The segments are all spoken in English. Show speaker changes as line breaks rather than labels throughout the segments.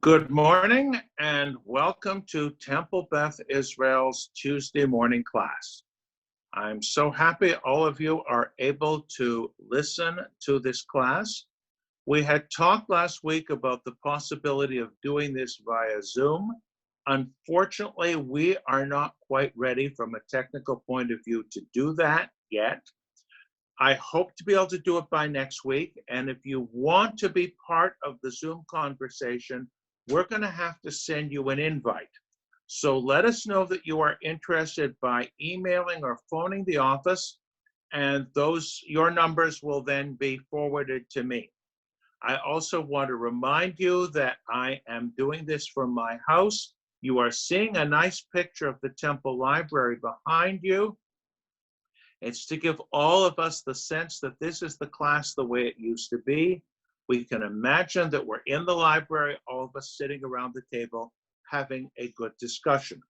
Good morning and welcome to Temple Beth Israel's Tuesday morning class. I'm so happy all of you are able to listen to this class. We had talked last week about the possibility of doing this via Zoom. Unfortunately, we are not quite ready from a technical point of view to do that yet. I hope to be able to do it by next week. And if you want to be part of the Zoom conversation, we're going to have to send you an invite. So let us know that you are interested by emailing or phoning the office, and your numbers will then be forwarded to me. I also want to remind you that I am doing this from my house. You are seeing a nice picture of the Temple Library behind you. It's to give all of us the sense that this is the class the way it used to be. We can imagine that we're in the library, all of us sitting around the table, having a good discussion.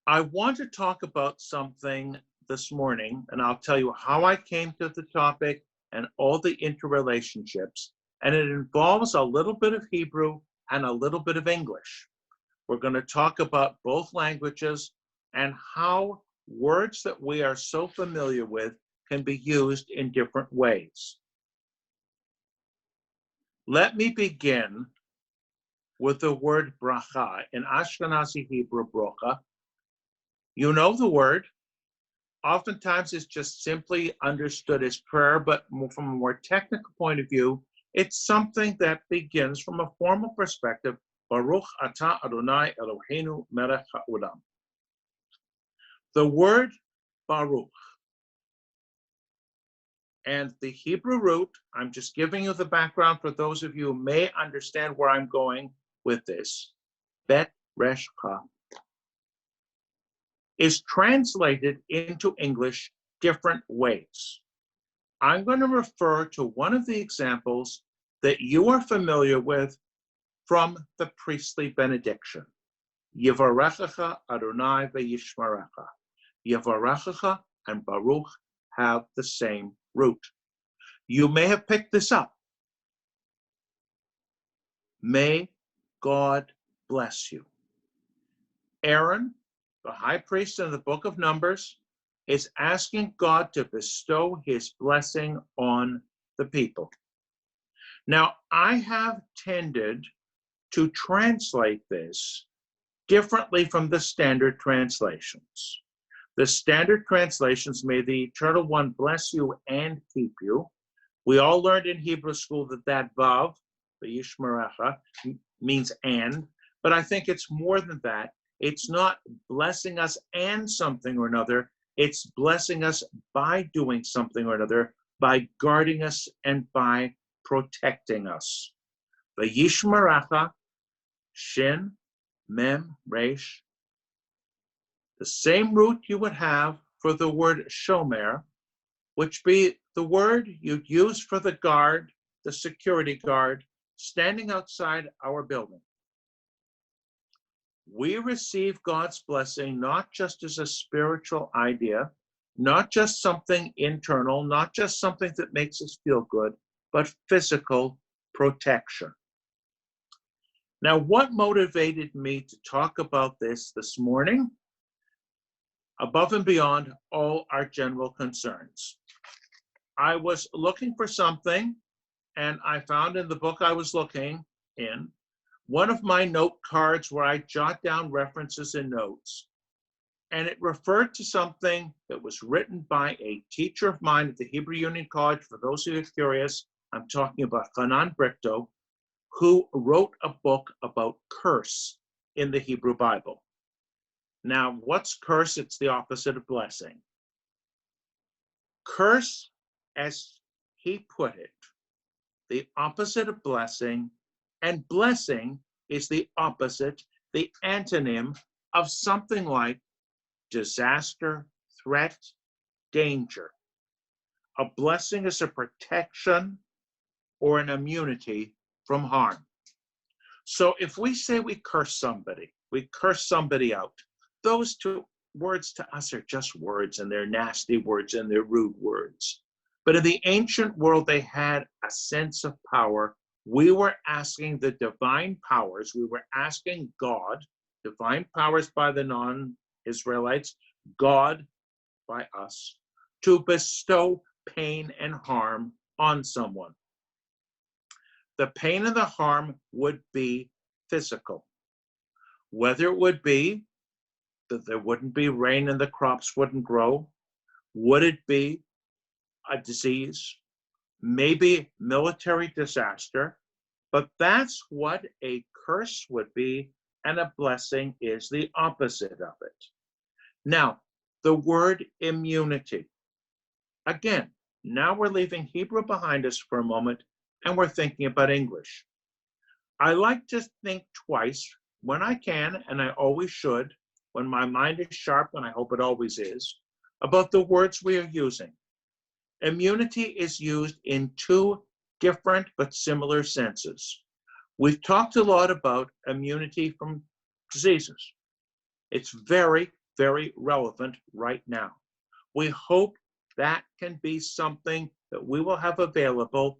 I want to talk about something this morning, and I'll tell you how I came to the topic and all the interrelationships. And it involves a little bit of Hebrew and a little bit of English. We're going to talk about both languages and how words that we are so familiar with can be used in different ways. Let me begin with the word bracha. In Ashkenazi Hebrew, bracha, you know the word. Oftentimes it's just simply understood as prayer, but from a more technical point of view, it's something that begins from a formal perspective. Baruch atah Adonai Eloheinu melech haolam. The word Baruch and the Hebrew root, I'm just giving you the background for those of you who may understand where I'm going with this. Bet Resh Ka is translated into English different ways. I'm going to refer to one of the examples that you are familiar with from the priestly benediction. Yivarechecha Adonai ve'yishmerecha. Yivarechecha and Baruch have the same root. You may have picked this up. May God bless you. Aaron, the high priest in the book of Numbers, is asking God to bestow his blessing on the people. Now, I have tended to translate this differently from the standard translations. The standard translations, may the Eternal One bless you and keep you. We all learned in Hebrew school that vav, the yishmerecha, means and, but I think it's more than that. It's not blessing us and something or another. It's blessing us by doing something or another, by guarding us and by protecting us. The yishmerecha, shin, mem, resh, the same root you would have for the word shomer, which be the word you'd use for the guard, the security guard, standing outside our building. We receive God's blessing not just as a spiritual idea, not just something internal, not just something that makes us feel good, but physical protection. Now, what motivated me to talk about this morning? Above and beyond all our general concerns. I was looking for something, and I found in the book I was looking in one of my note cards where I jot down references and notes. And it referred to something that was written by a teacher of mine at the Hebrew Union College. For those who are curious, I'm talking about Hanan Brichto, who wrote a book about curse in the Hebrew Bible. Now, what's curse? It's the opposite of blessing. Curse, as he put it, the opposite of blessing, and blessing is the opposite, the antonym of something like disaster, threat, danger. A blessing is a protection or an immunity from harm. So if we say we curse somebody out, those two words to us are just words, and they're nasty words and they're rude words. But in the ancient world, they had a sense of power We were asking the divine powers, we were asking God, divine powers by the non-Israelites, God by us, to bestow pain and harm on someone. The pain and the harm would be physical. Whether it would be that there wouldn't be rain and the crops wouldn't grow, would it be a disease, maybe military disaster, but that's what a curse would be, and a blessing is the opposite of it. Now, the word immunity. Again, now we're leaving Hebrew behind us for a moment, and we're thinking about English. I like to think twice when I can, and I always should, when my mind is sharp, and I hope it always is, about the words we are using. Immunity is used in two different but similar senses. We've talked a lot about immunity from diseases. It's very, very relevant right now. We hope that can be something that we will have available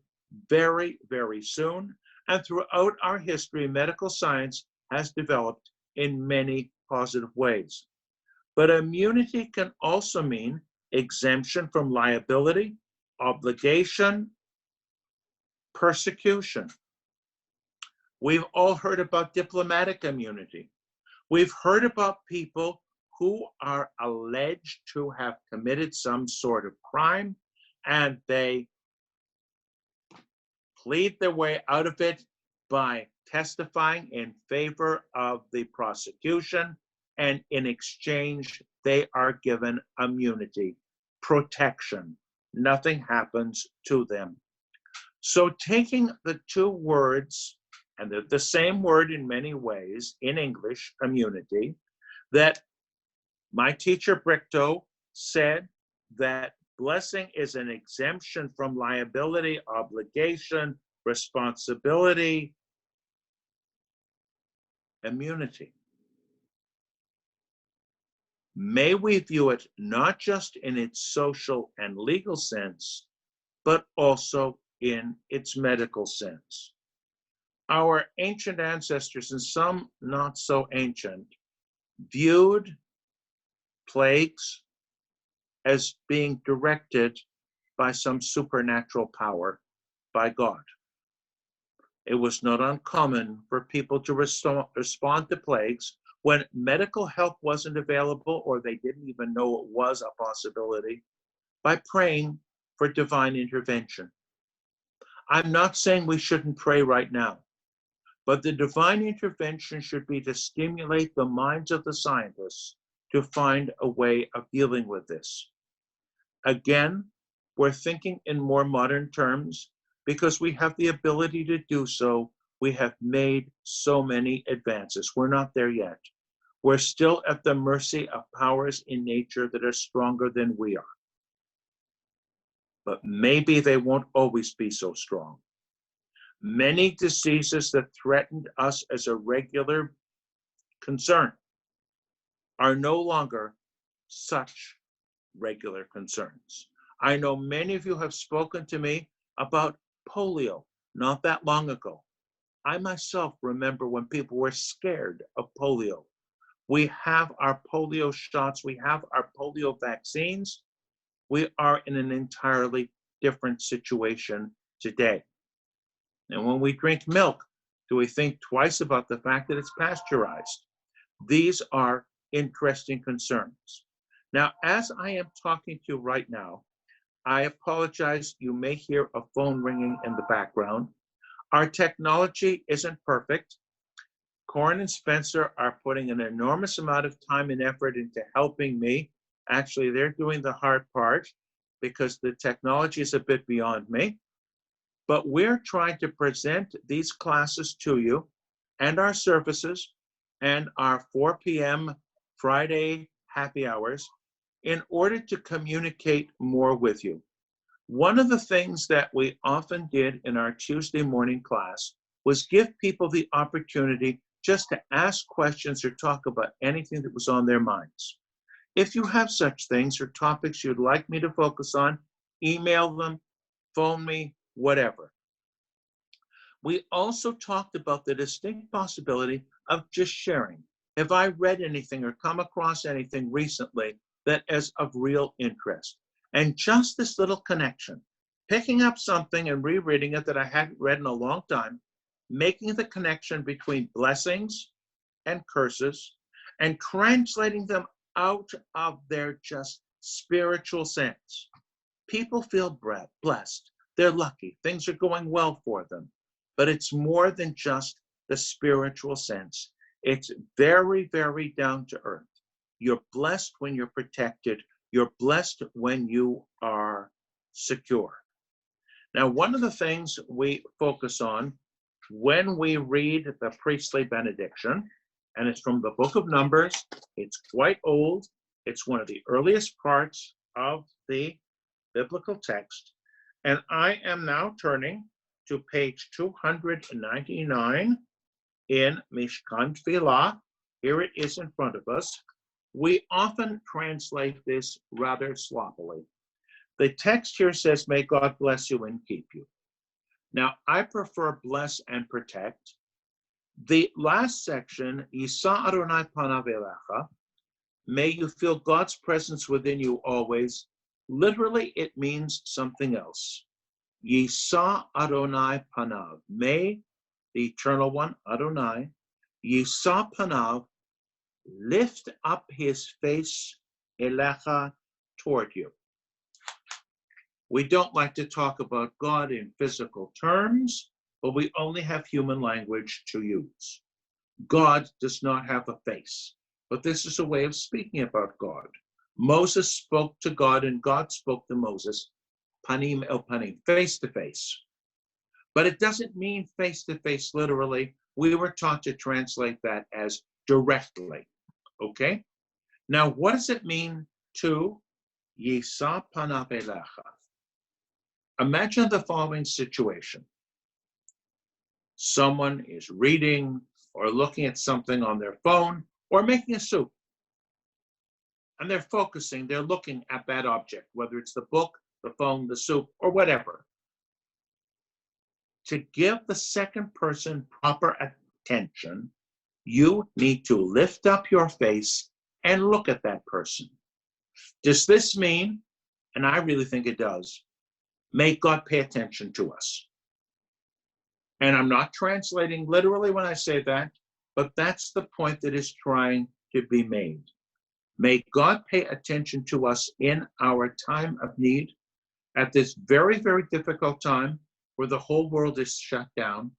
very, very soon. And throughout our history, medical science has developed in many positive ways. But immunity can also mean exemption from liability, obligation, persecution. We've all heard about diplomatic immunity. We've heard about people who are alleged to have committed some sort of crime, and they plead their way out of it by testifying in favor of the prosecution, and in exchange, they are given immunity, protection. Nothing happens to them. So taking the two words, and they're the same word in many ways in English, immunity, that my teacher Brichto said that blessing is an exemption from liability, obligation, responsibility, immunity. May we view it not just in its social and legal sense, but also in its medical sense. Our ancient ancestors, and some not so ancient, viewed plagues as being directed by some supernatural power, by God. It was not uncommon for people to respond to plagues when medical help wasn't available, or they didn't even know it was a possibility, by praying for divine intervention. I'm not saying we shouldn't pray right now, but the divine intervention should be to stimulate the minds of the scientists to find a way of dealing with this. Again, we're thinking in more modern terms because we have the ability to do so. We have made so many advances. We're not there yet. We're still at the mercy of powers in nature that are stronger than we are. But maybe they won't always be so strong. Many diseases that threatened us as a regular concern are no longer such regular concerns. I know many of you have spoken to me about polio not that long ago. I myself remember when people were scared of polio. We have our polio shots, we have our polio vaccines. We are in an entirely different situation today. And when we drink milk, do we think twice about the fact that it's pasteurized? These are interesting concerns. Now, as I am talking to you right now, I apologize, you may hear a phone ringing in the background. Our technology isn't perfect. Corin and Spencer are putting an enormous amount of time and effort into helping me. Actually, they're doing the hard part because the technology is a bit beyond me. But we're trying to present these classes to you and our services and our 4 p.m. Friday happy hours in order to communicate more with you. One of the things that we often did in our Tuesday morning class was give people the opportunity just to ask questions or talk about anything that was on their minds. If you have such things or topics you'd like me to focus on, email them, phone me, whatever. We also talked about the distinct possibility of just sharing. Have I read anything or come across anything recently that is of real interest? And just this little connection, picking up something and rereading it that I hadn't read in a long time, making the connection between blessings and curses and translating them out of their just spiritual sense. People feel blessed. They're lucky. Things are going well for them. But it's more than just the spiritual sense. It's very, very down to earth. You're blessed when you're protected. You're blessed when you are secure. Now, one of the things we focus on when we read the priestly benediction, and it's from the book of Numbers, it's quite old. It's one of the earliest parts of the biblical text. And I am now turning to page 299 in Mishkan Tfilah. Here it is in front of us. We often translate this rather sloppily. The text here says, may God bless you and keep you. Now, I prefer bless and protect. The last section, Yisa Adonai panav elecha, may you feel God's presence within you always. Literally, it means something else. Yisa Adonai panav, may the Eternal One, Adonai, Yisa panav, lift up his face, elecha, toward you. We don't like to talk about God in physical terms, but we only have human language to use. God does not have a face, but this is a way of speaking about God. Moses spoke to God, and God spoke to Moses, panim el panim, face to face. But it doesn't mean face to face literally. We were taught to translate that as directly. Okay? Now, what does it mean to Yisa panav elecha? Imagine the following situation. Someone is reading or looking at something on their phone or making a soup. And they're focusing, they're looking at that object, whether it's the book, the phone, the soup, or whatever. To give the second person proper attention, you need to lift up your face and look at that person. Does this mean, and I really think it does, may God pay attention to us? And I'm not translating literally when I say that, but that's the point that is trying to be made. May God pay attention to us in our time of need at this very, very difficult time where the whole world is shut down.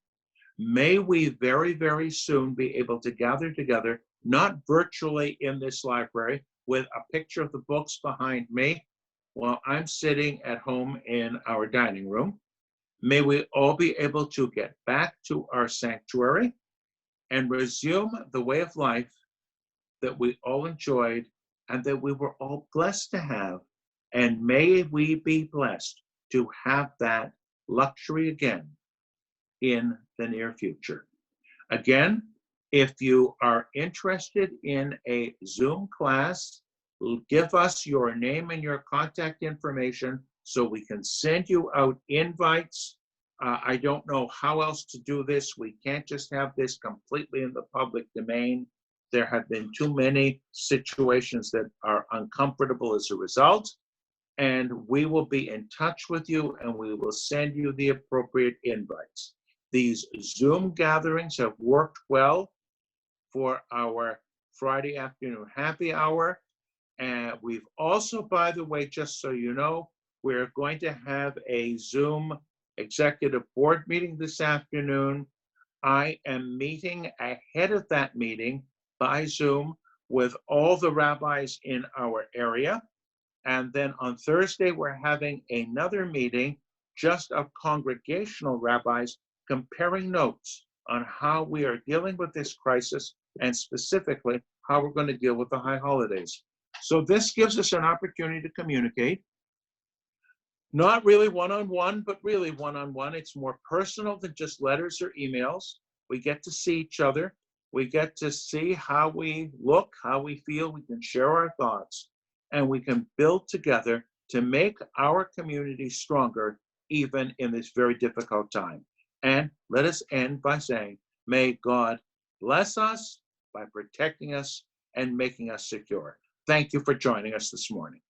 May we very, very soon be able to gather together, not virtually in this library with a picture of the books behind me while I'm sitting at home in our dining room. May we all be able to get back to our sanctuary and resume the way of life that we all enjoyed and that we were all blessed to have. And may we be blessed to have that luxury again in the near future. Again, if you are interested in a Zoom class, give us your name and your contact information so we can send you out invites. I don't know how else to do this. We can't just have this completely in the public domain. There have been too many situations that are uncomfortable as a result. And we will be in touch with you and we will send you the appropriate invites. These Zoom gatherings have worked well for our Friday afternoon happy hour. And we've also, by the way, just so you know, we're going to have a Zoom executive board meeting this afternoon. I am meeting ahead of that meeting by Zoom with all the rabbis in our area. And then on Thursday, we're having another meeting just of congregational rabbis comparing notes on how we are dealing with this crisis and specifically how we're going to deal with the high holidays. So this gives us an opportunity to communicate. Not really one-on-one, but really one-on-one. It's more personal than just letters or emails. We get to see each other. We get to see how we look, how we feel. We can share our thoughts, and we can build together to make our community stronger, even in this very difficult time. And let us end by saying, may God bless us by protecting us and making us secure. Thank you for joining us this morning.